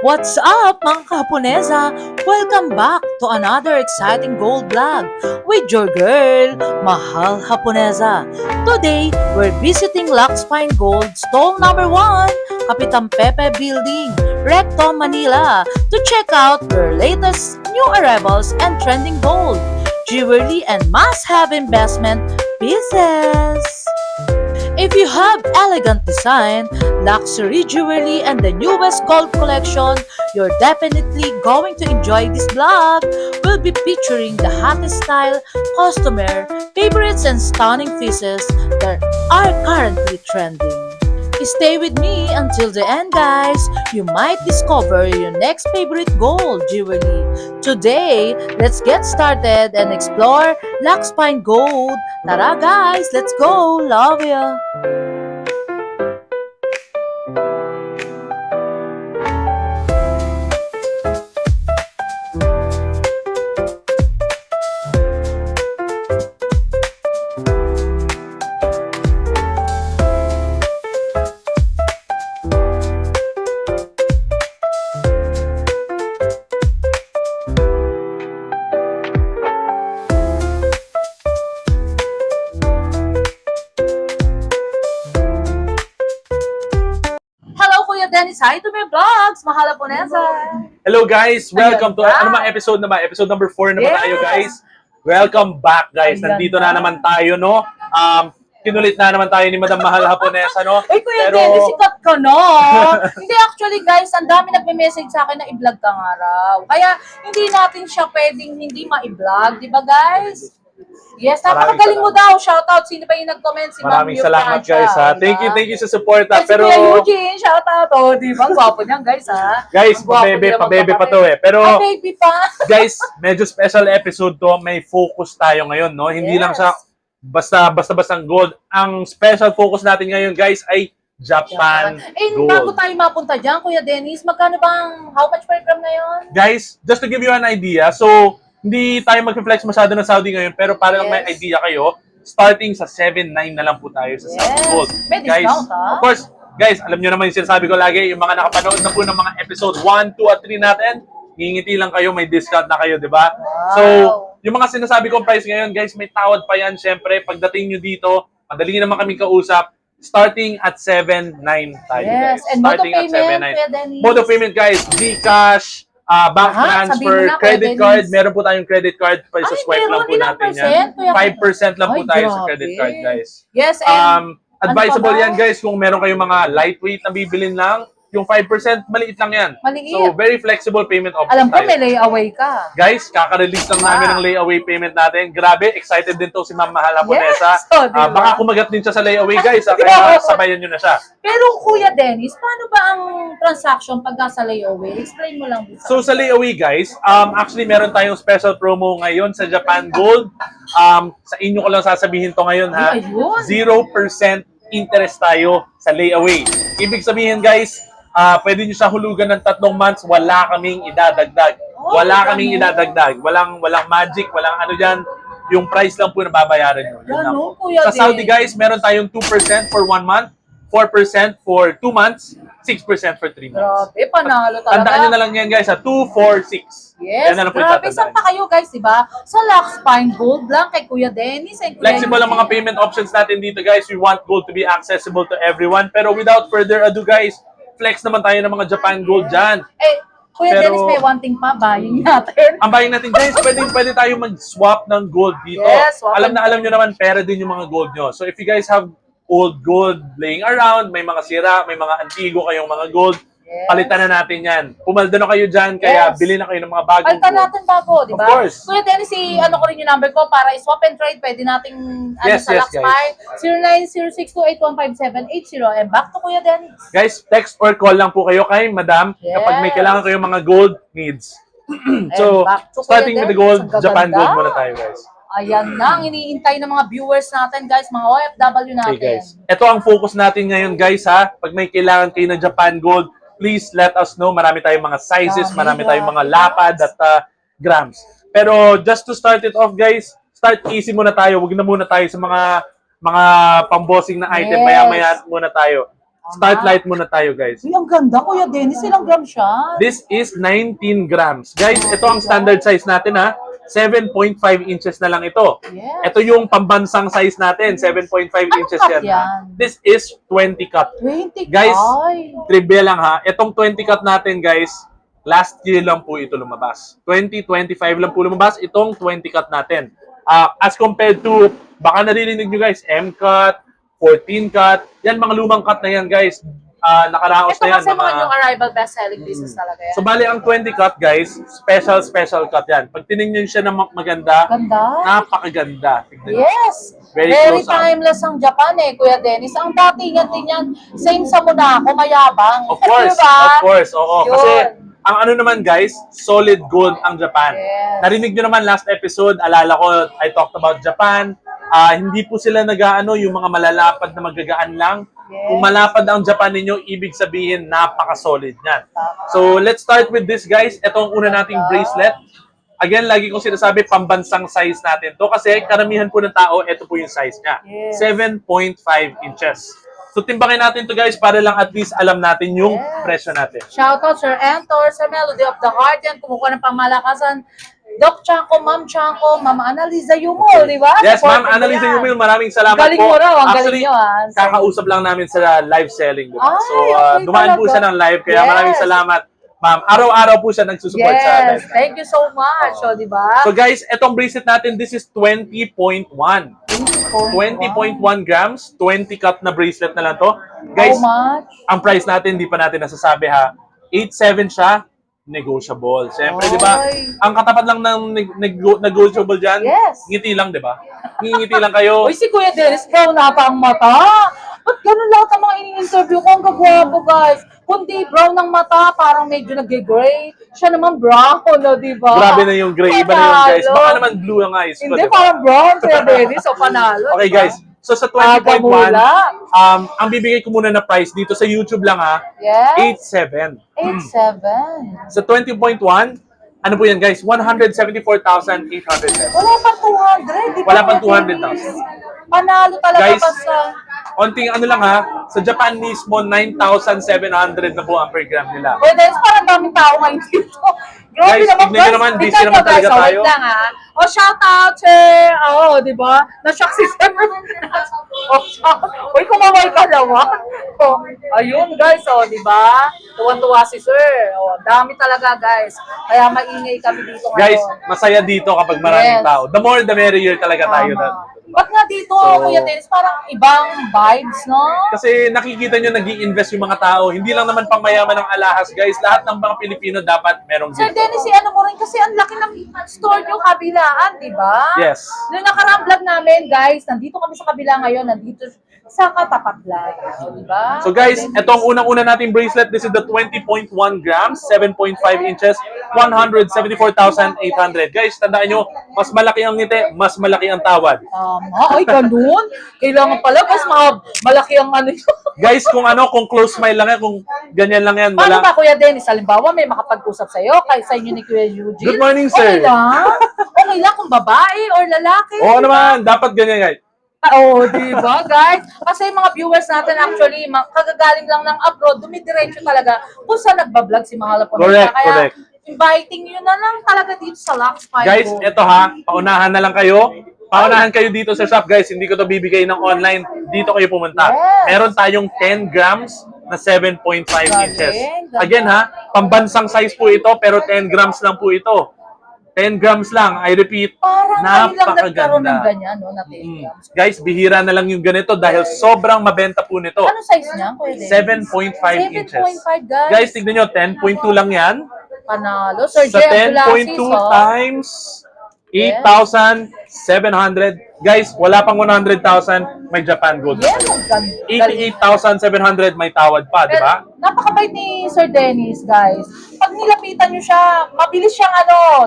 What's up mga kahaponesa? Welcome back to another exciting gold vlog with your girl, Mahal Haponesa. Today, we're visiting Lux Pine Gold Stall number 1, Kapitan Pepe Building, Recto, Manila to check out their latest new arrivals and trending gold, jewelry and must-have investment pieces. If you have elegant design, luxury jewelry, and the newest gold collection, you're definitely going to enjoy this vlog. We'll be featuring the hottest style, customer favorites, and stunning pieces that are currently trending. Stay with me until the end, guys. You might discover your next favorite gold jewelry. Today, let's get started and explore Lux Pine Gold. Tara, guys, let's go. Love ya. Hello, Kuya Dennis. Hi to my vlogs. Mahal Haponesa. Hello guys! Welcome to Ayan na. ano ba episode na ba? Episode number 4 naman Yes. tayo guys. Welcome back guys. Ayan Nandito na. na naman tayo no. Kinulit na naman tayo ni Madam Mahal Haponesa no. Uy, Kuya Pero Dennis, sikat ka no? Hindi, actually, guys, ang dami nagme-message sa akin na i-vlog ka nga raw. Kaya, hindi natin siya pwedeng hindi ma-vlog. Di ba, guys? Yes, napakagaling mo daw. Shoutout. Sino pa yung nag-comment? Si Ma'am maraming salamat Euprancia, guys ha. diba? Thank you sa support ha. Kasi Pero Kuya Eugene, shoutout. Oh, di ba? Ang gwapo niyan, guys, ha? guys, Ang gwapo nila pabebe pa to magkakapit. eh. Pero Ay, baby pa. guys, medyo special episode to. May focus tayo ngayon no. Hindi lang Yes. siya basta-bastang gold. Ang special focus natin ngayon guys ay Japan Eh, bago Gold. tayo mapunta dyan, Kuya Dennis, magkano bang, how much per gram ngayon? Guys, just to give you an idea, so hindi tayo mag-flex masyado ng Saudi ngayon, pero para lang may Yes. idea kayo, starting sa 7.9 na lang po tayo sa Saudi Yes. Gold. May Guys, discount, ha? of course, guys, alam nyo naman yung sinasabi ko lagi, yung mga nakapanood na po ng mga episode 1, 2, at 3 natin, ngingiti lang kayo, may discount na kayo, di ba? So, yung mga sinasabi kong price ngayon, guys, may tawad pa yan. Siyempre, pagdating nyo dito, madali naman kaming kausap, starting at 7.9 tayo, Yes, guys. and mode of Starting at payment, 7.9. Kuya Dennis. Mode of payment, guys, Gcash, bank Aha, sabihin mo transfer, na, Kuya credit Dennis. card. Meron po tayong credit card. Pa sa Ay, swipe lang meron. po Ilang natin percent, yan. Kuya? 5% lang po Ay, tayo sa grabe. credit card, guys. Yes, and Advisable ano pa ba? yan, guys, kung meron kayong mga lightweight na bibilin lang. Yung 5%, maliit lang yan. Maliit. So, very flexible payment option alam ko tayo. may layaway ka. Guys, kaka-release lang namin ng layaway payment natin. Grabe, excited din to si Ma'am Mahal Haponesa. Yes, oh, diba? Baka kumagat din siya sa layaway, guys. Kaya sabayan nyo na siya. Pero Kuya Dennis, paano ba ang transaction pag nasa layaway? Explain mo lang. So sa layaway guys, actually meron tayong special promo ngayon sa Japan Gold. Sa inyo ko lang sasabihin to ngayon ha. Ay, ayun. 0% interest tayo sa layaway. Ibig sabihin guys, pwede nyo siya hulugan ng 3 months, wala kaming idadagdag. Wala kaming idadagdag. Walang magic, walang ano dyan. Yung price lang po na babayaran nyo. Yun lang Ganun, po. Kuya Sa Saudi Dennis. guys, meron tayong 2% for 1 month, 4% for 2 months, 6% for 3 months. Grabe, panalo talaga. Tandaan nyo na lang yan guys, 2, 4, 6. Yes, Yan na lang po grabe. itatandaan. Saan pa kayo guys, diba? Sa Lux Pine Gold lang kay Kuya Dennis and Kuya Flexible ang mga payment options natin dito guys. We want gold to be accessible to everyone. Pero without further ado guys, flex naman tayo ng mga Japan Gold dyan. Eh, Kuya Pero- Dennis, may one thing pa, buying natin. Ang buying natin guys, pwede tayo mag-swap ng gold dito. Yes, swap and- Alam nyo naman, pera din yung mga gold nyo. So if you guys have old gold laying around, may mga sira, may mga antigo kayong mga gold, Yes. palitan na natin yan. Pumaldo na kayo dyan, kaya Yes. bilhin na kayo ng mga bagong Palitan gold. natin bago, di ba? Of course. Kuya Dennis, ano ko rin yung number ko para i-swap and trade. Pwede nating Yes, sa yes, Lux Pine. 090628157880. And back to Kuya Dennis. Guys, text or call lang po kayo kay Madam kapag may Yes. kailangan kayong mga gold needs. So, And back to starting Kuya with the Dennis. gold, Ang Japan gaganda. Gold muna tayo, guys. Ayan na, ang iniintay ng mga viewers natin, guys. Mga OFW natin. Okay, guys. Ito ang focus natin ngayon, guys, ha. Pag may kailangan kayo ng Japan Gold, please let us know. Marami tayong mga sizes, Dami, marami tayong mga grabe. lapad at grams. Pero just to start it off, guys, start easy muna tayo. Huwag na muna tayo sa mga pambossing na item. Yes. Maya-maya muna tayo. Start light muna tayo, guys. Uy, ang ganda, Kuya Dennis. Ilang gram siya? This is 19 grams. Guys, ito ang standard size natin, ha? 7.5 inches na lang ito. Yes. Ito yung pambansang size natin, 7.5 inches cup yan. Ha? yan? This is 20 cup. 20 Guys, Ay. trivia lang ha, itong 20 cup natin guys, last year lang po ito lumabas. 2025 lang po lumabas itong 20 cup natin. As compared to, baka naririnig nyo guys, M-cut, 14 cut, yan mga lumang cut na yan guys. Nakaraos Ito na yan. kasi mga new arrival best-selling pieces talaga yan. So bali ang 20 cut guys, special cut yan. Pag tinignan siya na maganda, Ganda. napakaganda. Tignan nyo. Yes. Very Very close up. timeless ang Japan Kuya Dennis. Ang datingan din yan, same sa Monaco, mayabang. Of course, Diba? of course. Oo. Yun. Kasi ang ano naman guys, solid gold ang Japan. Yes. Narinig nyo naman last episode, alala ko, I talked about Japan. Hindi po sila nag-aano, yung mga malalapad na magagaan lang. Yes. Kung malapad ang Japan ninyo, ibig sabihin, napaka-solid niyan. So, let's start with this guys. Ito ang una nating bracelet. Again, lagi kong sinasabi, pambansang size natin to kasi karamihan po ng tao, ito po yung size niya. Yes. 7.5 inches. So, timbangin natin to guys para lang at least alam natin yung Yes. presyo natin. Shoutout Sir Entor, Sir Melody of the Heart, yan, kumukuha ng pangmalakasan. Doc Chanko, Ma'am Annalisa Yumol, di ba? Yes, Support Ma'am mo Annalisa yan. Yumil, maraming salamat Galing po. mo raw, ang Actually, galing nyo, ah. kakausap lang namin sa live selling. Diba? Ay, So, okay dumaan po talaga. siya ng live, kaya Yes. maraming salamat. Ma'am, araw-araw po siya nagsusupport sa live. Yes, thank you so much. So, di ba? So guys, etong bracelet natin, this is 20.1. 20.1 grams, 20 cut na bracelet na lang to. Guys, How much? ang price natin, di pa natin nasasabi ha. 8.7 siya, negotiable. Siyempre, di ba? Ay. Ang katapat lang ng negotiable dyan, Yes. ngiti lang, di ba? Ngingiti lang kayo. Uy, si Kuya Dennis, brown na pa ang mata. Ba't ganun lahat ang mga ini-interview ko? Ang gagwapo, guys. Kundi brown ng mata, parang medyo nag-gray. Siya naman brown, no, di ba? Grabe na yung gray. Iba na yung guys. Baka naman blue ang eyes ko, Hindi, di ba? parang brown, Kuya Dennis. O, panalo. Okay di ba? guys, so sa 20.1, Agamula. ang bibigay ko muna na price dito sa YouTube lang ha, Yes. 8.7. 8.7. Sa 20.1, ano po yan guys? 174,800 pesos. Wala pang 200. Di ba, Wala pang Kuya 200,000. Dennis? Panalo talaga Guys, basta. Konting ano lang ha, sa Japan mismo, 9,700 na po ang per gram nila. Kuya Dennis, parang daming tao ngayon dito. Grabe Guys, tignan nyo naman, busy naman talaga guys, tayo. wait lang ha. O, shoutout Sir, di ba? Na-shock si Sir. Uy, kumaway ka naman. Oh, ayun guys, di ba? Tuwan-tuwa si Sir. Dami talaga guys. Kaya maingay kami dito ngayon. Guys, masaya dito kapag maraming Yes. tao. The more, the merrier talaga tayo. Ba't nga dito, So- Kuya Dennis, parang ibang vibes, no? Kasi nakikita nyo, nag-i-invest yung mga tao. Hindi lang naman pang mayaman ng alahas, guys. Lahat ng mga Pilipino dapat merong Sir dito. Dennis, ano mo rin kasi ang laki ng store nyo kabilaan, di ba? Yes. Nung nakaraang vlog namin, guys, nandito kami sa kabila ngayon, nandito sa katapat lang, di ba? So guys, etong unang-una nating bracelet, this is the 20.1 grams, 7.5 inches, 174,800. Guys, tandaan nyo, mas malaki ang ngiti, mas malaki ang tawad. Ay, ganun? Kailangan pala, guys, malaki ang ano yun. Guys, kung close smile lang yan, kung ganyan lang yan, Paano wala. ba, Kuya Dennis? Halimbawa, may makapag-usap sa'yo, sa inyo ni Kuya Eugene. Good morning, Okay sir. lang? Okay lang kung babae or lalaki. Oo naman, dapat ganyan, guys. Oo, di ba, guys? Kasi yung mga viewers natin actually, kagagaling lang ng abroad, dumidiretso talaga kung saan nagbablog si Mahal po. Correct, Kaya, correct. inviting nyo na lang talaga dito sa Lux Fine Guys, Gold. eto ha, paunahan na lang kayo. Paunahan kayo dito sa shop, guys. Hindi ko to bibigay ng online. Dito kayo pumunta. Yes. Meron tayong 10 grams na 7.5 inches. Galing. Again ha, pambansang size po ito, pero 10 grams lang po ito. 10 grams lang, I repeat, Parang ngayon lang nagkaroon ng napakaganda. ganyan, no, na 10 grams. Guys, bihira na lang yung ganito dahil sobrang mabenta po nito. Ano size niya, Kuya Dennis? 7.5 inches. 7.5, guys. Guys, tignan nyo, 10.2 lang yan. Panalo. Sir Sa Jay Abdulaziz, 10.2 oh. times 8,700. Guys, wala pang 100,000, may Japan Gold. Yes, ang galing. 88,700 may tawad pa, di ba? Napakabait ni Sir Dennis, guys. Pag nilapitan nyo siya, mabilis siyang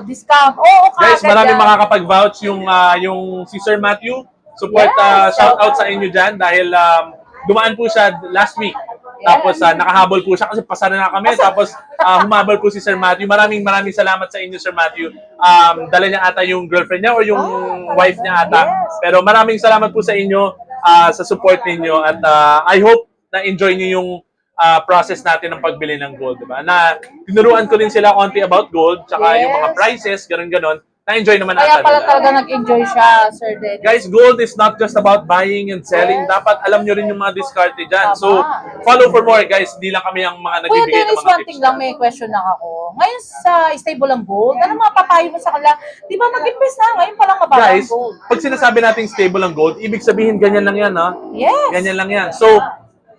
discount. Oo, Guys, kagad marami yan. makakapag-vouch yung si Sir Matthew. Support, Yes, shout out sa inyo dyan dahil dumaan po siya last week. Tapos nakahabol po siya kasi pasara na kami. Tapos humabol po si Sir Matthew. Maraming salamat sa inyo, Sir Matthew. Dala niya ata yung girlfriend niya or yung wife niya ata. Yes. Pero maraming salamat po sa inyo sa support ninyo. At I hope na-enjoy nyo yung process natin ng pagbili ng gold, di ba? Na tinuruan ko rin sila konti about gold, tsaka yung mga Yes. prices, ganun-ganon. Na-enjoy naman Kaya ata pala nila. talaga nag-enjoy siya, Sir Dennis. Guys, gold is not just about buying and selling. Yes. Dapat alam nyo rin yung mga discarte dyan. Tama. So, follow for more, guys. Hindi lang kami ang mga Kuya nagbibigay ng Dennis, mga one tips. thing lang, may question lang ako. Ngayon sa stable ang gold, ano mga papayo mo sa kanila? Di ba mag-invest na? Ngayon palang mababa ang Guys, gold. pag sinasabi nating stable ang gold, ibig sabihin ganyan lang yan, ha? Yes. Ganyan lang yan. So,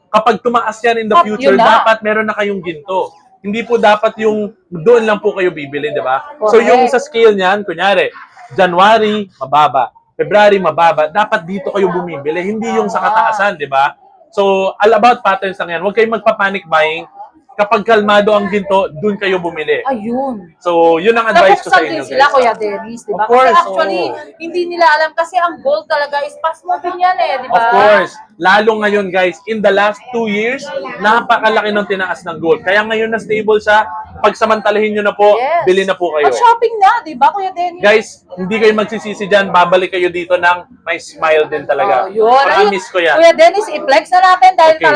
kapag tumaas yan in the Up, future, yun na. dapat meron na kayong ginto. Hindi po dapat yung doon lang po kayo bibili, di ba? So, Correct. yung sa scale niyan, kunyari, January, mababa. February, mababa. Dapat dito kayo bumibili, hindi yung sa kataasan, di ba? So, all about patterns lang yan. Huwag kayong magpa-panic buying. Kapag kalmado ang ginto, doon kayo bumili. Ayun. So, yun ang advice ko sa Nabuksan inyo, din sila, guys. Kuya Dennis, di ba? Of course, Kasi actually, oo. hindi nila alam kasi ang gold talaga is fast moving yan eh, di ba? Of course. Lalo ngayon, guys, in the last 2 years, napakalaki ng tinaas ng gold. Kaya ngayon na stable siya, pagsamantalahin nyo na po, Yes. bili na po kayo. Mag-shopping na, di ba, Kuya Dennis? Guys, hindi kayo magsisisi dyan, babalik kayo dito ng may smile din talaga. Oh, yun. Promise ko yan. Kuya Dennis, i-flex na natin dahil Okay.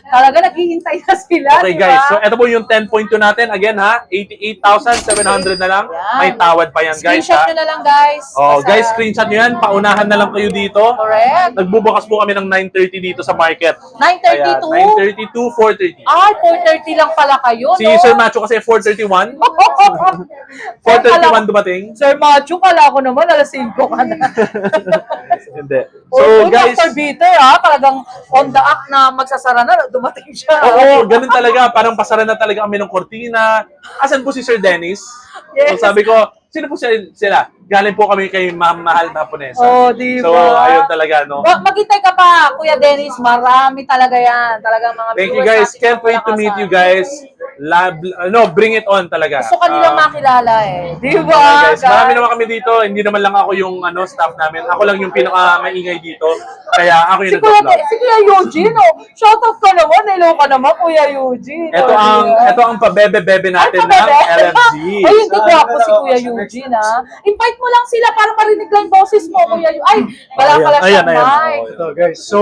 talaga naghihintay na sila, Okay di ba? guys, so ito po yung 10.2 natin. Again ha, 88,700 na lang. Yan. May tawad pa yan guys Screenshot ha. nyo na lang, guys. Oh, Basta- guys, screenshot nyo yan. Paunahan na lang kayo dito. Correct. Nagbubukas po kami ng 9:30 dito sa market. 9:32? 9:32, 4:30. Ay, 4:30 lang pala kayo, Si no? Sir Macho kasi 4:31. 4:31 dumating. Sir Macho, kala ko naman, alas 5 ka na. Hindi. So, So guys, after beater, talagang on the act na magsasara na, dumating siya. oo, ganun talaga. Parang pasara na talaga kami ng kortina. Asan po si Sir Dennis? Yes. So sabi ko, sino po sila? Galing po kami kay Ma'am Mahal na Haponesa. Oh, di ba? So, ayun talaga, no? Maghintay ka pa, Kuya Dennis. Marami talaga yan. Talagang mga Thank you viewers guys. natin Can't sa wait to meet Malakasan. you guys. Bring it on talaga. Gusto kanilang makilala eh. Di ba? Okay, guys, marami naman kami dito. Hindi naman lang ako yung staff namin. Ako lang yung pinaka-maingay dito. Kaya ako yung nag-vlog. Si Kuya Eugene, oh. Shoutout ka naman. Hello ka naman, Kuya Eugene. Ito ang pabebe-bebe natin ng LFG. Ay, hindi ko ako si Kuya Eugene, ha? Invite mo lang sila para marinig lang yung boses mo, Kuya Eugene. Ay, wala pala Ayan, siyang ayan. mic. Ito guys, so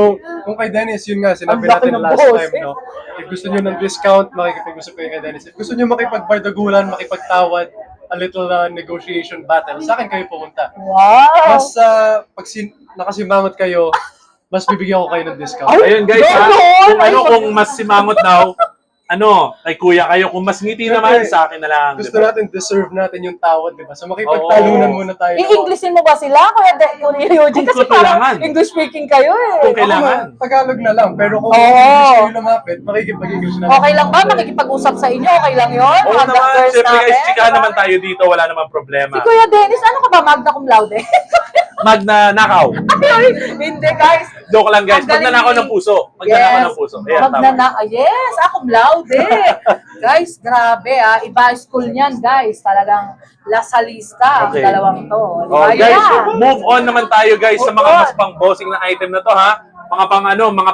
kung kay Dennis, yun nga, Ang sinabi laki natin ng last boses. time, no? If gusto nyo ng discount, makikipag-usap kayo kay Dennis. If gusto nyo makipagbardagulan, makipagtawad, a little negotiation battle, sa akin kayo pumunta. Wow. Mas pag nakasimangot kayo, mas bibigyan ko kayo ng discount. Ayun guys, ha? Ganon! Kung mas simangot daw, kay kuya kayo. Kung mas ngiti naman, sa akin na lang. Gusto diba? natin, deserve natin yung tawad, di ba? So makipagtalunan Oo. muna tayo. I-Englishin mo ba sila, Kuya Eugene? Kasi Kung kailangan. parang English speaking kayo eh. Kung kailangan. Tagalog na lang, pero kung Oo. English kayo lumapit, makikipag-English na lang. Okay lang ba? Makikipag-usap sa inyo? Okay lang yun? Oo Mga naman, doctors syempre guys, natin, chikahan diba? naman tayo dito. Wala namang problema. Si Kuya Dennis, ano ka ba? Magna cum laude? Magna nakaw. Ay, hindi guys. Joke lang guys. Ang galing Magnanakaw ni- ng puso. Magnanakaw ng puso. Ayan, tama. Yes, cum laude. Guys, grabe Iba school niyan guys. Talagang lasalista ang Okay. dalawang to. Oh, Diba? guys, Yeah. move on naman tayo guys sa Move mga on. mas pang-bossing na item na to ha. Mga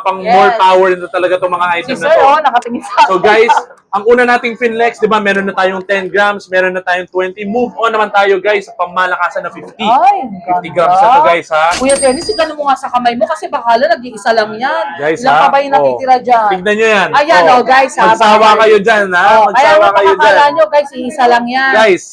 pang Yes. more power na talaga itong mga Si item Sir, na to. nakatingin sa So guys, ang una nating Finlex, di ba, meron na tayong 10 grams, meron na tayong 20. Move on naman tayo guys sa pangmalakasan na 50. Ay, 50 grams na to guys ha. Kuya Dennis, igano mo nga sa kamay mo kasi bakala nag-iisa lang yan. Guys Ilang ha. pa ba yung nakitira dyan? Tignan nyo yan. Ayan, guys, ha. Magsawa kayo dyan ha. Kaya Magsawa kayo makakala dyan. nyo guys, iisa lang yan. Guys,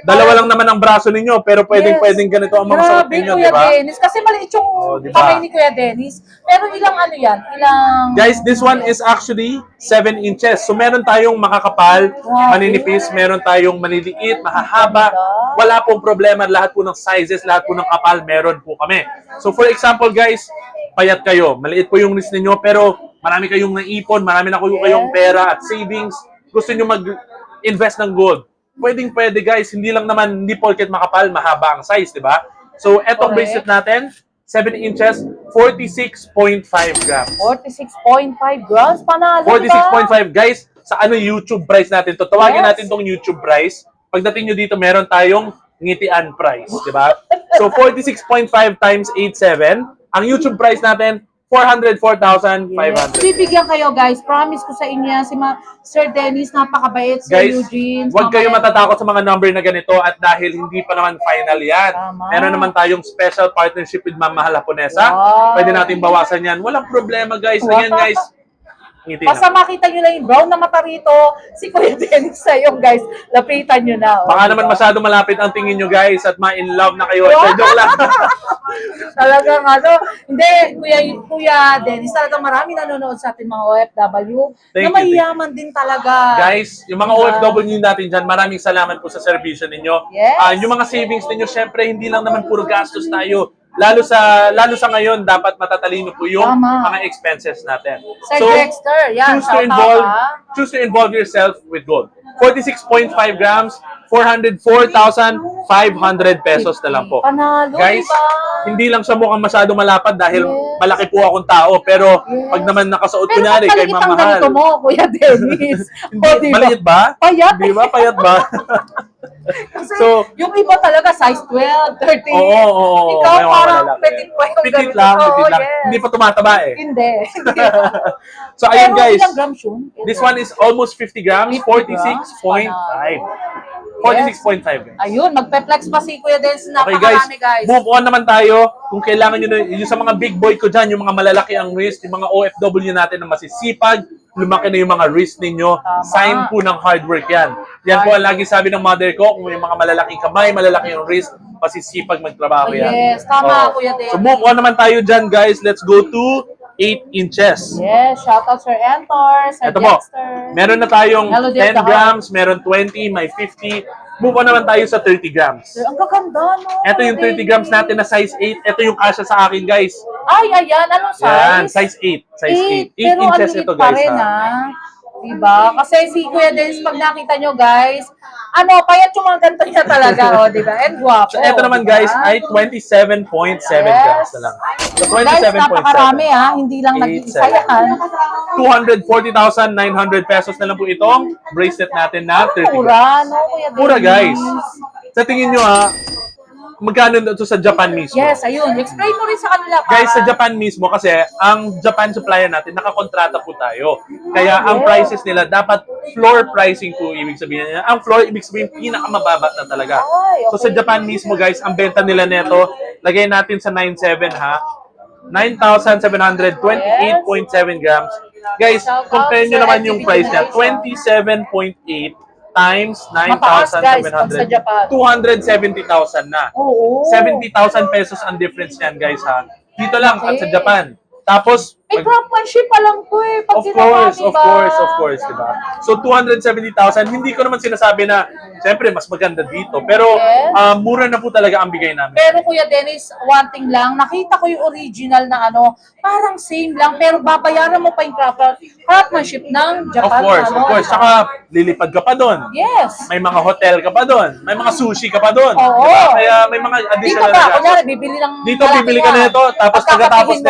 dalawa lang naman ang braso ninyo, pero pwedeng ganito ang mga suot Grabe, ninyo, Kuya di ba? Dennis. Kasi maliit yung diba? kamay ni Kuya Dennis. Pero ilang yan? Ilang... Guys, this one is actually 7 inches. So meron tayong makakapal, maninipis, meron tayong maliliit, mahahaba. Wala pong problema. Lahat po ng sizes, lahat po ng kapal, meron po kami. So for example guys, payat kayo. Maliit po yung wrist ninyo, pero marami kayong naipon, marami na kayong pera at savings. Gusto nyo mag-invest ng gold. Pwede guys. Hindi porket makapal, mahaba ang size, di ba? So etong Correct. bracelet natin, 7 inches, 46.5 grams. 46.5 grams? Panalo, 46.5 guys, sa YouTube price natin to. Tawagin Yes. natin tong YouTube price. Pagdating nyo dito, meron tayong ngitian price, di ba? So 46.5 times 87, ang YouTube price natin 404,500. Bibigyan kayo guys. Promise ko sa inyo yan. Sir Dennis, napakabait. Sir Guys, Eugene. huwag kayo mabait. matatakot sa mga number na ganito at dahil hindi pa naman final yan. Tama. Meron naman tayong special partnership with Ma'am Mahal Haponesa. Wow. Pwede natin bawasan yan. Walang problema guys. Again Wow. guys, Ngiti Basta lang. makita nyo lang yung brown na mata rito, si Kuya Dennis sa yung guys, lapitan nyo na. Baka diba? naman masyado malapit ang tingin nyo guys at ma-in love na kayo. Wow! Joke lang. Talagang hindi, Kuya Dennis, talagang marami nanonood sa ating mga OFW Thank na you, mayayaman din talaga. Guys, yung mga OFW natin dyan, maraming salamat po sa serbisyo ninyo. Yes. Yung mga savings ninyo, syempre, hindi lang naman puro gastos tayo. Lalo sa ngayon, dapat matatalino po yung Tama. mga expenses natin. Sir Dexter, yan, Choose to involve yourself with gold. 46.5 grams, 404,500 pesos na lang po. Panalo, Guys, diba? hindi lang siya mukhang masyado malapad dahil Yes. malaki po akong tao. Pero Yes. pag naman nakasuot ko Pero na rin kay maliit ang mamahal. ganito mo, Kuya Dennis. Hindi, O, diba? maliit ba? Payat. Di ba? Payat ba? Kasi So, yung iba talaga size 12, 13. Oo. Ikaw may mga parang malalaki. petit pa yung Petit ganito. lang, Oo, petit lang. yes. Hindi pa tumataba eh. Hindi. So, ayun Pero guys. ilang grams yun? This one is almost 50 grams, 50 grams? 46.5. 46.5 grams. Ayun, magpe-flex pa si Kuya Dennis. Okay guys, Napakarami guys. move on naman tayo. Kung kailangan nyo na, yung sa mga big boy ko dyan, yung mga malalaki ang wrist, yung mga OFW natin na masisipag, lumaki na yung mga wrist ninyo, Tama. sign po ng hard work yan. Yan po ang lagi sabi ng mother ko, kung may mga malalaking kamay, malalaki yung wrist, masisipag magtrabaho yan. Yes, tama, Kuya Dennis. So move on naman tayo dyan guys, let's go to 8 inches. Yes, shout out Sir Entor, Sir Ito po, Dexter. meron na tayong Melody of 10 the grams, meron 20, may 50. Move on naman tayo sa 30 grams. Sir, ang gaganda, no? Ito yung 30 grams natin na size 8. Ito yung kasya sa akin, guys. Ay, ayan. Anong size? Yan, size 8. Size 8. 8 Pero inches ang liit ito, pa guys. rin, Ha? Diba? Kasi si Kuya Dennis, pag nakita nyo, guys, payat yung mga ganito niya talaga, diba? And guwapo. So, ito naman, diba? guys, ay 27.7 grams na lang. So, Guys, 27.7. napakarami, Hindi lang 8, nag-iisa yan. 240,900 pesos na lang po itong bracelet natin na 30 grams. Mura, no, Kuya Dennis? Mura, guys. Sa tingin nyo, magkano ito sa Japan mismo? Yes, ayun. Explain mo rin sa kanila. Guys, sa Japan mismo kasi ang Japan supplier natin nakakontrata po tayo. Kaya ang prices nila dapat floor pricing po ibig sabihin niya. Ang floor ibig sabihin pinakamababa na talaga. Ay, okay. So sa Japan mismo guys, ang benta nila neto, lagay natin sa 97 ha. 9,728.7 grams. Guys, compare nyo naman yung price niya. 27.8 times Mataas, guys, pag sa 9,700. Japan. 270,000 na. Oo. 70,000 pesos ang difference niyan, guys, ha? Dito lang, at sa Okay. Japan. Tapos, May craftsmanship pa lang to pag of ginawa, course, of diba? course, of course, di ba? So, 270,000, hindi ko naman sinasabi na, siyempre, mas maganda dito. Pero, Yes. mura na po talaga ang bigay namin. Pero Kuya Dennis, one thing lang, nakita ko yung original na parang same lang, pero babayaran mo pa yung craftsmanship ng Japan. Of course. Saka, lilipad ka pa doon. Yes. May mga hotel ka pa doon. May mga sushi ka pa doon. Oo. Diba? Kaya may mga Dito additional ba? na gastos. Kunyari, bibili ng Dito malaki bibili ka yan. na ito, tapos Pagkakapihin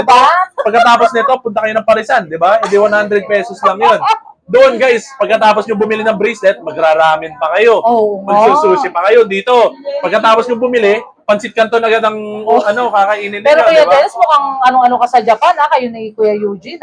pagkatapos mo nito, punta kayo ng Parisan, di ba? Hindi 100 pesos lang 'yun. Doon guys, pagkatapos nyo bumili ng bracelet, magraramen pa kayo. Oo. Magsusushi pa kayo dito. Pagkatapos nyo bumili, pansit canton agad ang kakainin ninyo, Pero Kuya di ba? Dennis, mukhang ano-ano ka sa Japan, kayo ni Kuya Eugene,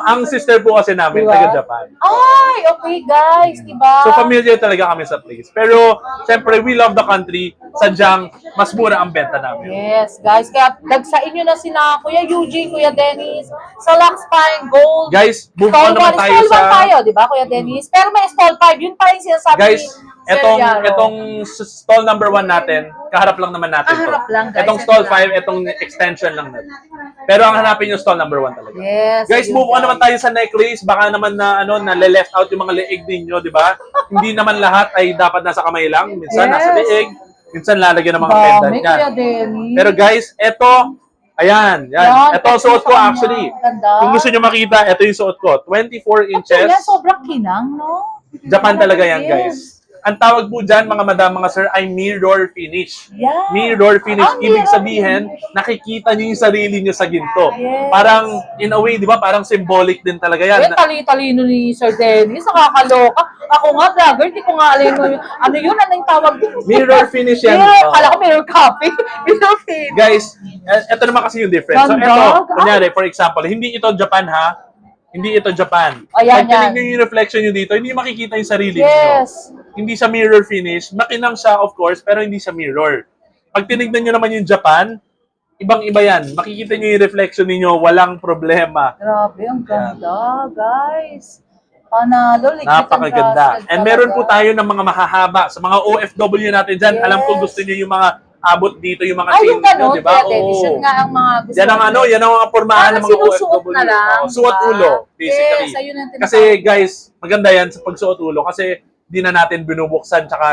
Ang sister po kasi namin, Diba? taga Japan. Ay, okay guys, diba? So familiar talaga kami sa place. Pero, syempre, we love the country. Sadyang, mas mura ang benta namin. Yes, guys. Kaya dagsain nyo na sina Kuya Eugene, Kuya Dennis, sa Lux Pine Gold. Guys, move on naman tayo Stall 1 sa... tayo, di ba, Kuya Dennis? Pero may stall 5, yun pa rin sinasabi Guys, ni Sir Yaro. etong stall number 1 natin, kaharap lang naman natin to. Harap lang, guys. Etong stall 5, etong extension lang natin. Pero ang hanapin yung stall number 1 talaga. Yes. Guys, ayun, move on guys. naman tayo sa necklace. Baka naman na left out yung mga leeg ninyo, di ba? Hindi naman lahat ay dapat nasa kamay lang. Minsan Yes. nasa leeg, minsan lalagyan ng mga Dami, pendant yan. Kuya Dennis. Pero guys, ayan. Yan, Ito ang suot ko sa kanya. actually. Ganda. Kung gusto nyo makita, ito yung suot ko. 24 inches. Yan, sobrang kinang, no? Japan talaga yan, Yes. guys. Ang tawag po dyan, mga madam, mga sir, ay mirror finish. Yan. Mirror finish. Ah, Ibig mirror sabihin, finish. nakikita nyo yung sarili nyo sa ginto. Yes. Parang, in a way, di ba, parang symbolic din talaga yan. Yan, tali-talino ni Sir Dennis. Nakakaloka. Ako nga, vlogger, hindi ko nga alam ano yun, ano yung tawag dito. Mirror finish yan. Mirror, Oh. kala ko mirror copy. Mirror finish. Guys, ito naman kasi yung difference. So, Ganda. ito, kunyari, for example, hindi ito Japan, ha? Hindi ito Japan. Ayan, Pag tinignan nyo yung reflection nyo dito, hindi makikita yung sarili nyo. Yes. Hindi siya mirror finish. Makinang siya, of course, pero hindi siya mirror. Pag tinignan nyo naman yung Japan, ibang-iba yan. Makikita nyo yung reflection ninyo, walang problema. Grabe, ang ganda, guys. Panalo, legit and Napakaganda. trusted And meron po talaga. tayo ng mga mahahaba. Sa mga OFW natin dyan, Yes. alam ko gusto nyo yung mga abot dito, yung mga Ay, chain yung gano'n, nyo, di ba? Kuya Dennis, yun nga ang mga gusto Yan ang ko. yan ang mga pormahan ng Parang mga sinusuot OFW. na lang, Suot diba? ulo, basically. Yes, ayun ang tinatawag. Kasi guys, maganda yan sa pagsuot ulo kasi di na natin binubuksan tsaka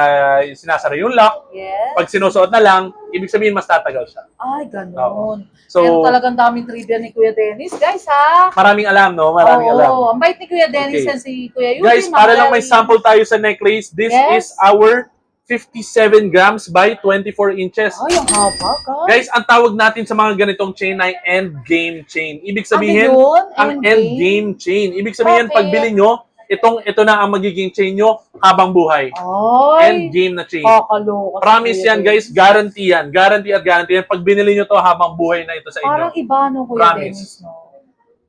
sinasara yung lock. Yes. Pag sinusuot na lang, ibig sabihin mas tatagal siya. Ay, gano'n. So, Pero talagang daming trivia ni Kuya Dennis, guys, ha? maraming alam, no? Maraming alam. Oo, ang bait ni Kuya Dennis Okay. and si Kuya Yuji. Guys, para lang may sample tayo sa necklace, this Yes. is our 57 grams by 24 inches. Ay, ang haba, guys. Guys, ang tawag natin sa mga ganitong chain ay end game chain. Ibig sabihin, Ano yun? ang End end game? game chain. Ibig sabihin, Bakit? pag bili nyo, ito na ang magiging chain nyo habang buhay. End Ay, game na chain. kakaloka. si Promise Kuya yan, Dennis. guys. Guarantee yan. Guarantee at guarantee yan. Pag binili nyo to habang buhay na ito sa Parang inyo. iba, no, Kuya Promise. Dennis, no?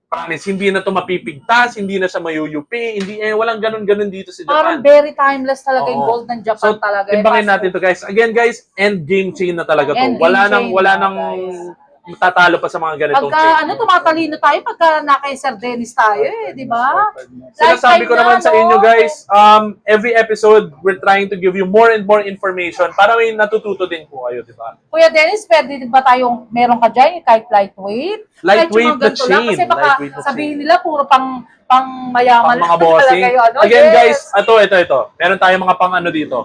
Promise. Hindi na to mapipigtas, hindi na siya mayuyupi, hindi, walang ganun-ganun dito sa Parang Japan. very timeless talaga yung Oo. gold ng Japan So, talaga. timbangin Mas- natin to guys. Again guys, end game chain na talaga to. End game Wala chain nang na, guys. tatalo pa sa mga ganitong Pagka, chain. tumatalino tayo pagka naka Sir Dennis tayo di ba? Sinasabi ko Lifetime naman na, sa no? inyo guys, every episode, we're trying to give you more and more information para may natututo din po kayo, di ba? Kuya Dennis, pwede din ba tayong meron ka dyan, kahit lightweight? Lightweight Kahit yung mga na ganito lang, chain. kasi baka Lightweight na sabihin chain. nila, puro pang mayaman Pang mga lang bossing. talaga yung ano. Again Yes. guys, ito. Meron tayong mga pang ano dito.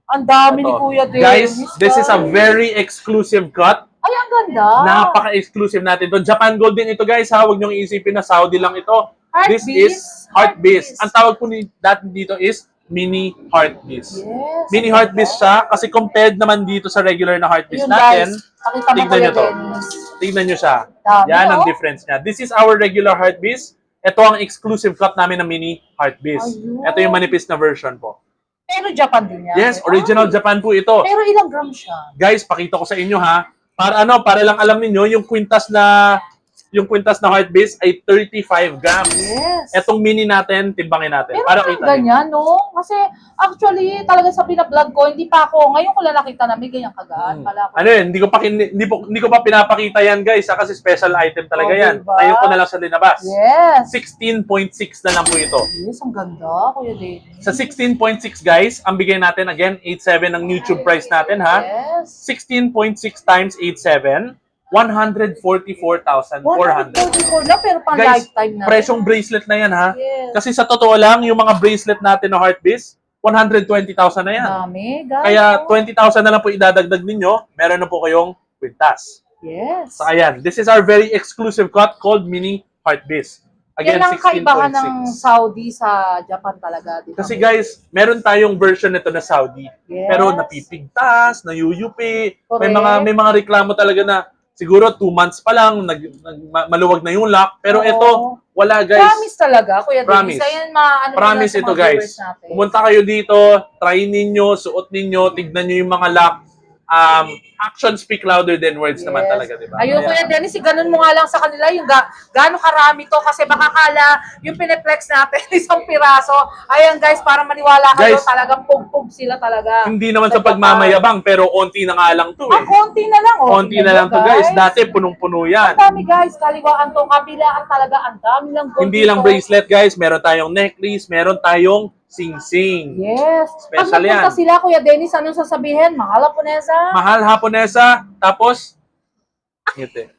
Ang dami ni Ito. Kuya Dennis. Guys, this is a very exclusive cut. Ay, ang ganda. Napaka-exclusive natin to. Japan Gold din ito guys ha. Huwag niyong isipin na Saudi lang ito. Heart This beads. is Heart Beast. Heart Ang tawag po natin dito is Mini Heart Beast. Yes. Mini Heart Beast siya kasi compared naman dito sa regular na Heart Beast Yun, natin. guys. Pakita mo, Tignan Kuya nyo to. Dennis. Tignan nyo siya. Dami, Yan ang oh. difference niya. This is our regular Heart Beast. Ito ang exclusive cut namin ng Mini Heart Beast. Ayun. Ito yung manipis na version po. Pero Japan din yan. Yes, original Ay. Japan po ito. Pero ilang gram siya? Guys, pakita ko sa inyo ha. Para lang alam niyo yung kwintas na heart base ay 35 grams. Yes. Etong mini natin, timbangin natin. Pero Para parang kita niyo. ganyan, no? Kasi actually, talaga sa binablog ko, hindi pa ako. Ngayon ko lang nakita na may ganyang kagaan. Pala ako. Ano yun, hindi ko pa pinapakita yan guys ha, kasi special item talaga Oh, yan. diba? Ngayon ko na lang siya linabas. Yes. 16.6 na lang po ito. Yes, ang ganda, Kuya Dennis. Sa 16.6 guys, ang bigay natin again, 8.7 ang YouTube price natin ha. Yes. 16.6 times 8.7, 144,400. 144 lang, pero pang Guys, lifetime na. presyong bracelet na yan ha. Yes. Kasi sa totoo lang, yung mga bracelet natin na Heartbeast, 120,000 na yan. Dami, guys. Kaya 20,000 na lang po idadagdag ninyo, meron na po kayong kwintas. Yes. So ayan, this is our very exclusive cut called Mini Heartbeast. Yan Again, ang kaibahan ng 16.6. Saudi sa Japan talaga. Di ba? Kasi guys, meron tayong version nito na Saudi. Yes. Pero napipigtas, nayuyupi, Correct. may mga reklamo talaga na siguro 2 months pa lang maluwag na yung lock, pero Oo. ito wala guys. Promise talaga, Kuya Promise. Dennis. Ayan, ano Promise ito guys. Pumunta kayo dito, try ninyo, suot ninyo, tignan nyo yung mga lock. Actions speak louder than words naman talaga, di ba? Ayun, Kuya Dennis, ganun mo nga lang sa kanila yung gaano karami to kasi baka kala yung pineplex natin isang piraso. Ayan guys, para maniwala kayo, Guys, talagang pug-pug sila talaga. Hindi naman sa pagmamayabang, pero onti na nga lang to eh. Konti na lang. Oh. Onti na lang to guys. Dati punong-puno yan. Ang dami guys, kaliwaan to, kabilaan talaga, ang dami lang gold Hindi lang dito. bracelet guys, meron tayong necklace, meron tayong sing-sing. Yes. Pag Special nagpunta yan. sila, Kuya Dennis, anong sasabihin? Mahal Japonesa. Mahal Haponesa, tapos ngiti.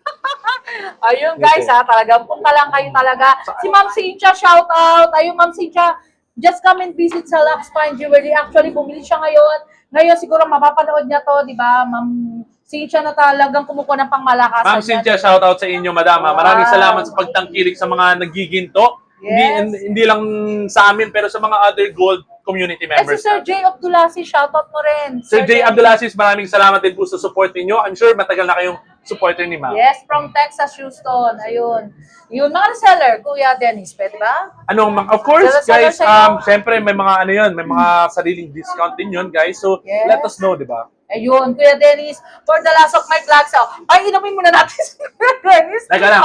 Ayun guys ha, talagang punta lang kayo talaga. Si Ma'am Cynthia, shout out. Ayun Ma'am Cynthia, just come and visit sa Lux Fine Jewelry. Actually, bumili siya ngayon. Ngayon siguro mapapanood niya to, di ba? Ma'am Cynthia na talagang kumukuha ng pangmalakasan. Ma'am Cynthia, shout out sa inyo, madama. Maraming Wow. salamat sa pagtangkilik sa mga nagiginto. Yes. Hindi lang sa amin, pero sa mga other gold community Eh si members. Sir J. Abdulasi, shout out mo rin. Sir J. Abdulaziz, maraming salamat din po sa support ninyo. I'm sure matagal na kayong supporter ni Ma'am. Yes, from Texas, Houston. Ayun. Yun, mga reseller, Kuya Dennis, pwede ba? Of course, Salamat guys, sa inyo. syempre may mga ano yun, may mga sariling discount din yun, guys. So, Yes. let us know, di ba? Ayun, Kuya Dennis, for the last of my vlogs, ay, inumin muna natin si Kuya Dennis. Teka lang.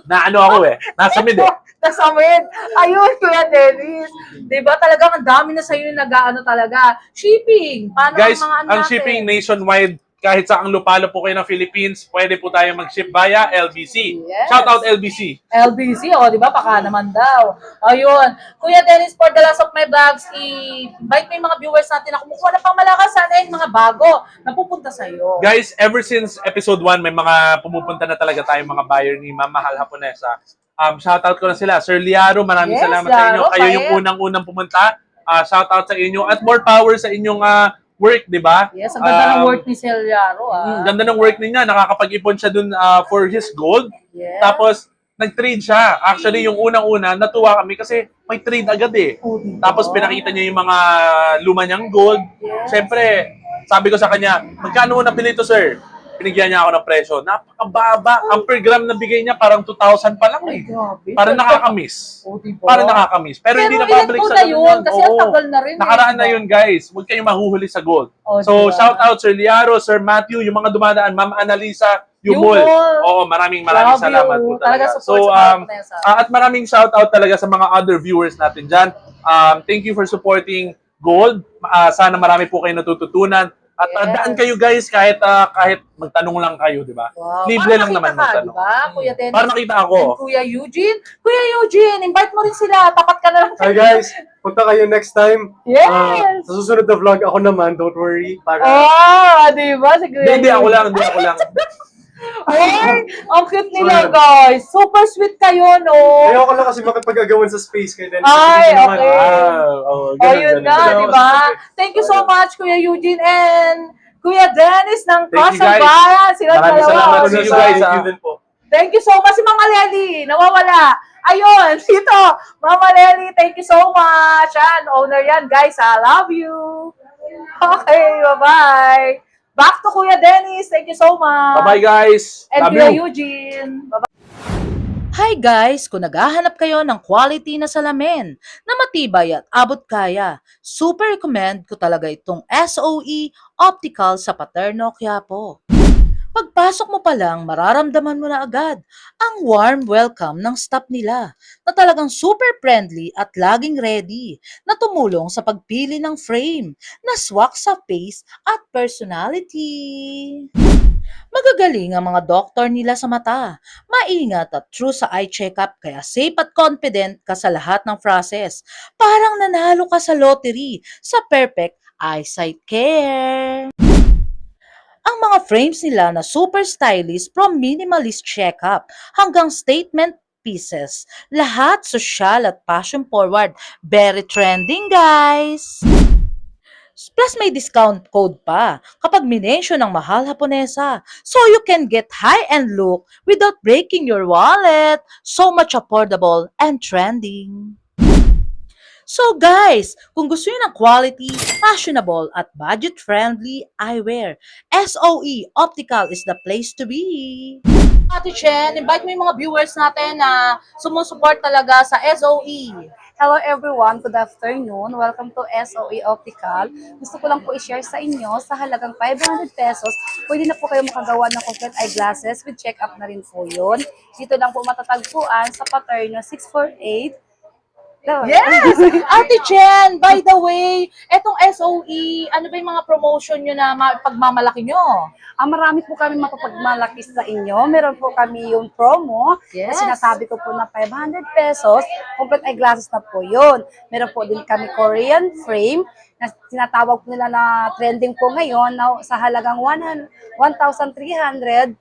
Na ano ako eh. Nasa mid eh. Nasa mid. Ayun, Kuya Dennis. Diba talagang ang dami na sa'yo yung nag-ano talaga. Shipping. Paano Guys, ang mga ano ang natin? shipping nationwide kahit saang lupalo po kayo ng Philippines, pwede po tayo mag-ship via LBC. Yes. Shout out LBC. LBC, di ba? Baka naman daw. Ayun. Kuya Dennis, for the last of my vlogs, i-invite mo yung mga viewers natin na kumukuha ng pangmalakasan and mga bago na pupunta sa'yo. Guys, ever since episode 1, may mga pumupunta na talaga tayong mga buyer ni Ma'am Mahal Haponesa. Shout out ko na sila. Sir Liaro, maraming Yes, salamat sa inyo. Liaro, Kayo yung Paet. unang-unang pumunta. Shout out sa inyo. At more power sa inyong work, di ba? Yes, ang ganda ng work ni Celiaro, Ganda ng work niya. Nakakapag-ipon siya dun for his gold. Yes. Tapos, nag-trade siya. Actually, yung unang-una, natuwa kami kasi may trade agad eh. Oh, diba? Tapos, pinakita niya yung mga luma niyang gold. Yes. Siyempre, sabi ko sa kanya, magkano mo nabili ito, sir? Binigyan niya ako ng presyo. Napakababa. Ang per gram na bigay niya, parang 2,000 pa lang Ay, eh. grabe. Parang nakakamiss. Oh, diba? Parang nakakamiss. Pero hindi na ilan public po sa na yun? Kasi ang Oo. tagal na rin. Nakaraan na diba? yun, guys. Huwag kayong mahuhuli sa gold. Oh, So, diba? shout out Sir Liaro, Sir Matthew, yung mga dumadaan, Ma'am Annalisa, Yumol. Oo, maraming Love salamat you. po talaga. Support So, sa Haponesa. at maraming shout out talaga sa mga other viewers natin dyan. Thank you for supporting Gold. Sana marami po kayo natututunan. At Yes. daan kayo guys kahit magtanong lang kayo, di ba? Wow. Libre Para lang makita naman ka, magtanong. diba? Kuya Dennis Para makita ako. and Kuya Eugene. Kuya Eugene, invite mo rin sila. Tapat ka na lang. Hi guys, punta kayo next time. Yes! Sa susunod na vlog, ako naman, don't worry. Para Di ba? Si Kuya Hindi ako Eugene. lang. Ay, ang cute nila, Sorry. guys. Super sweet kayo, no? Ayoko lang kasi makipag-agawan sa space kayo. Then, Ay, hindi naman- okay. Ganun, Ayun ganun. na, ganun. di ba? Thank you so much, Kuya Eugene and Kuya Dennis ng Thank you, guys. Kasabayan. Sila Maraming dalawa. salamat sa Ano inyo, sa guys, thank you din po. Thank you so much. Si Mama Lely, nawawala. Ayun, dito. Mama Lely, thank you so much. Yan, owner yan, guys. I love you. Okay, bye-bye. Back to Kuya Dennis. Thank you so much. Bye-bye guys. And Love Kuya you. Eugene. Bye-bye. Hi guys! Kung naghahanap kayo ng quality na salamin na matibay at abot kaya, super recommend ko talaga itong SOE Optical sa Paterno, Quiapo. Pagpasok mo pa lang, mararamdaman mo na agad ang warm welcome ng staff nila na talagang super friendly at laging ready na tumulong sa pagpili ng frame na swak sa face at personality. Magagaling ang mga doktor nila sa mata, maingat at true sa eye checkup kaya safe at confident ka sa lahat ng process. Parang nanalo ka sa lottery sa perfect eyesight care. Ang mga frames nila na super stylish from minimalist checkup hanggang statement pieces. Lahat social at fashion forward. Very trending, guys! Plus may discount code pa kapag minention ng Mahal Haponesa. So you can get high-end look without breaking your wallet. So much affordable and trending. So guys, kung gusto niyo ng quality, fashionable at budget-friendly eyewear, SOE Optical is the place to be. Ate Chen, invite mo yung mga viewers natin na sumusuport talaga sa SOE. Hello everyone, good afternoon. Welcome to SOE Optical. Gusto ko lang po i-share sa inyo sa halagang 500 pesos. Pwede na po kayo makagawa ng complete eyeglasses with check-up na rin po yun. Dito lang po matatagpuan sa Paterno 648. Yes! Ate Chen, by the way, etong SOE, ano ba yung mga promotion nyo na pagmamalaki nyo? Marami po kami mapapagmalaki sa inyo. Meron po kami yung promo. Yes. Na sinasabi ko po na 500 pesos. Complete eyeglasses na po yun. Meron po din kami Korean frame na sinatawag po nila na trending po ngayon na sa halagang 1,300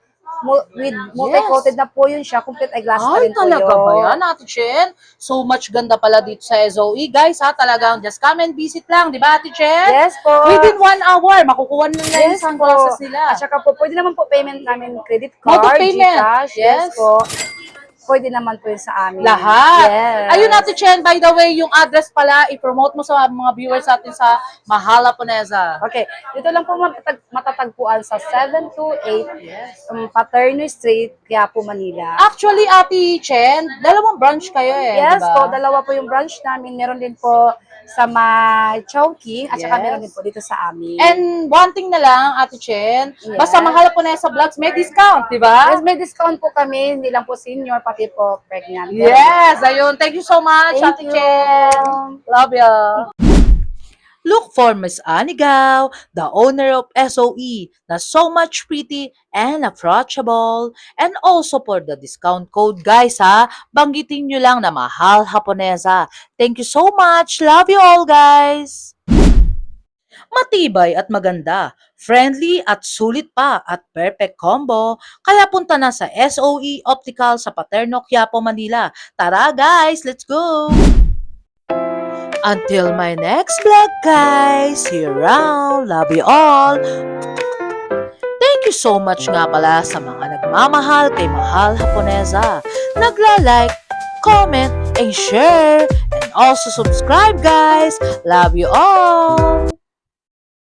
with multi-coated na po yun siya. Complete eyeglasses na Ay, rin po talaga yun. ba yan, Ate Chen? So much ganda pala dito sa SOE. Guys, ha, talagang just come and visit lang, di ba, Ate Chen? Yes po. Within 1 hour, makukuha na yung Yes sunglasses po. nila. At saka po, pwede naman po payment namin credit Mode of card, payment. GCash. Yes. Yes po. Pwede naman po yun sa amin. Lahat. Yes. Ayun, Ate Chen, by the way, yung address pala, i-promote mo sa mga viewers natin sa Mahal Haponesa. Okay. Dito lang po matatagpuan sa 728 Paterno Street, Quiapo, Manila. Actually, Ate Chen, dalawang branch kayo Yes diba? po, dalawa po yung branch namin. Meron din po sa Chowking at saka Yes. meron din po dito sa amin. And one thing na lang, Ate Chen, Yes. basta Mahal Haponesa Vlogs, may discount, di ba? yes, may discount po kami. Hindi lang po senior, pati po pregnant. Yes, ayun. Thank you so much, Thank Ate you. Chen. Love you. Look for Miss Anigao, the owner of SOE, na so much pretty and approachable. And also for the discount code, guys, ha? Banggitin nyo lang na Mahal Haponesa. Thank you so much. Love you all, guys! Matibay at maganda, friendly at sulit pa at perfect combo. Kaya punta na sa SOE Optical sa Paterno, Quiapo, Manila. Tara guys, let's go! Until my next vlog guys, see you around, love you all. Thank you so much nga pala sa mga nagmamahal kay Mahal Haponesa. Nagla-like, comment, and share. And also subscribe guys. Love you all.